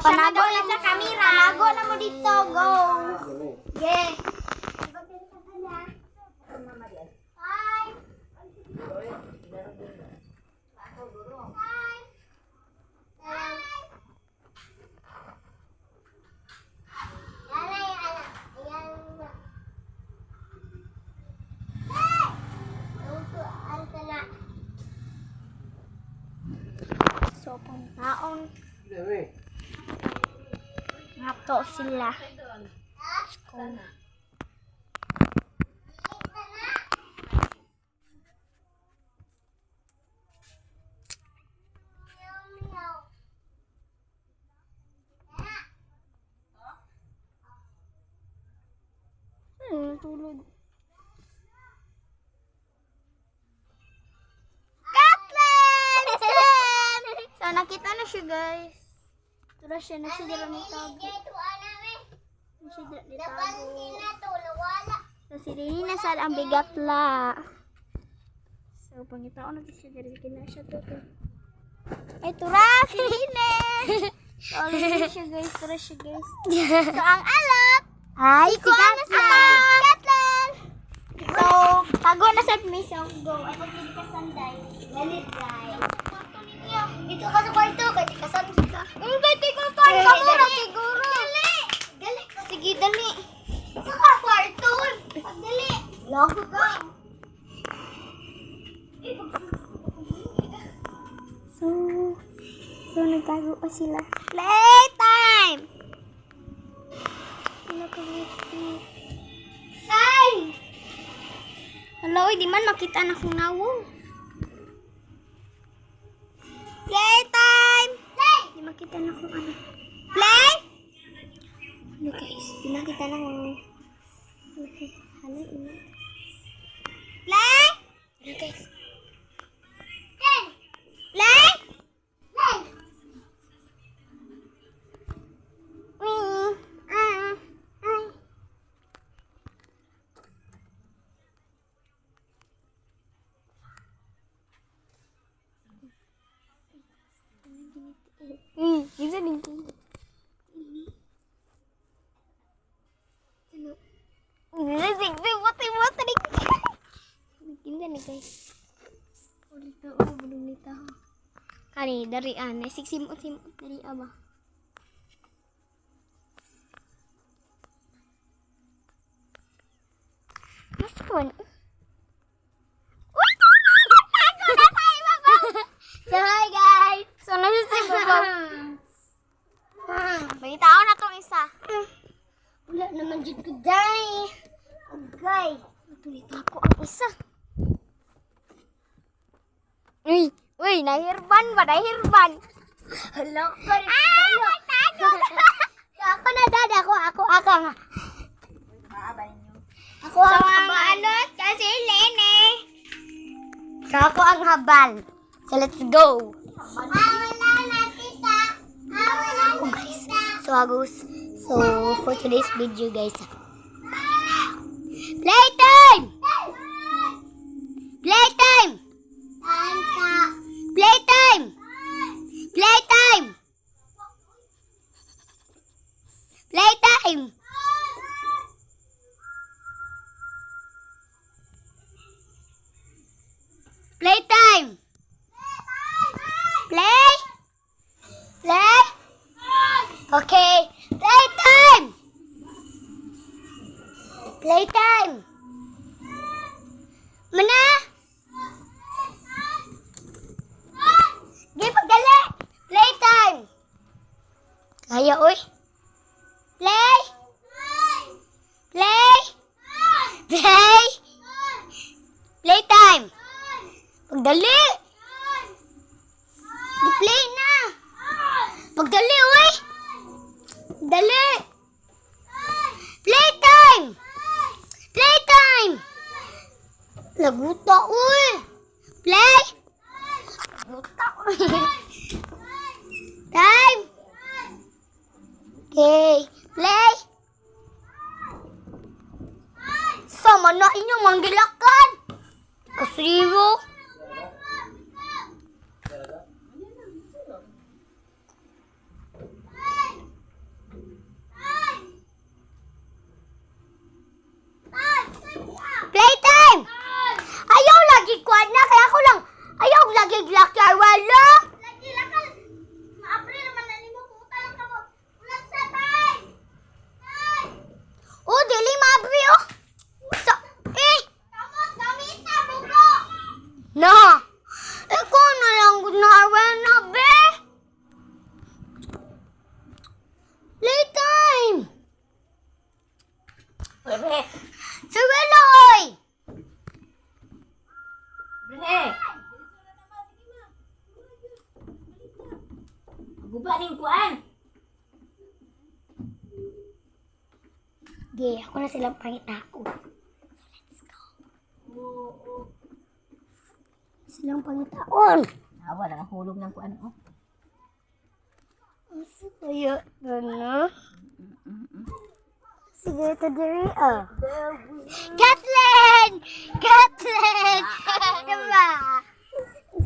Panago na sa camera. Panago na mo dito. Go. Yeah. Hi. So, pangtaon. Ngato sila. School. Tulog. Kathleen! So, nakita na siya, guys. Tura siya, nagsidira ng tago. Nagsidira ng tago. So, si Rini na sad ang bigatla. So, pangitao na siya, dari na siya to. Ay, tura! Si Rini! So, alin siya, guys. Tura siya, guys. So, ang alot! Ay, si Kathleen! So, tago na sa mission. Go. Ay, pagpili ka sanday. Galit, guys. Dito ka sa kwarto. Kaya di ka sanday ka. Hindi ko saan ka muna siguro. Dali. Dali. Sige, dali. Sa kwarto. Dali. Lago ka. So, nagtago pa sila. Playtime! Hi! Hello, di man makita na kong nawong. Playtime! Play! Di makita na kong ano. Play! Ano guys, di makita na kong okay. Ano ina? Play! Ano guys? Play! Play! Play! Bisa nih. Bisa sih, buat tadi. Gimana nih guys? Belum ditahu. Kali dari aneh, simut dari apa? Mas pun. So, hi guys! So, nasa babaw. May tao na tong isa. Wala naman dyan ko, day. Okay. Natulita ko ang isa. Uy, nahirban ba? Nahirban. Hello, pare. Nagtago. So, ako na, dad. Ako nga. Ako ang maalot kasi Lene. So, ako ang habal. So, let's go. So, for today's video, guys. Playtime! Playtime! Playtime! Playtime! Playtime! Playtime! Play? Play? Okay. Playtime! Playtime! Mana? Di pagdali! Playtime! Kaya, uy. Play! Play! Play! Playtime! Pagdali! Play na! Pagdali, uy! Dali! Playtime! Playtime! Laguta, uy! Play! Laguta, uy! Time! Okay, play! Sama na inyong manggilakan! Kasiro! Guba ning kuan. Ge, ako na silang pangitao. Silang pangitaon. Awa lang hulog ng kuan oh. Asa kaya na? Sige, ito diri ah. Kathleen! Kathleen! Diba?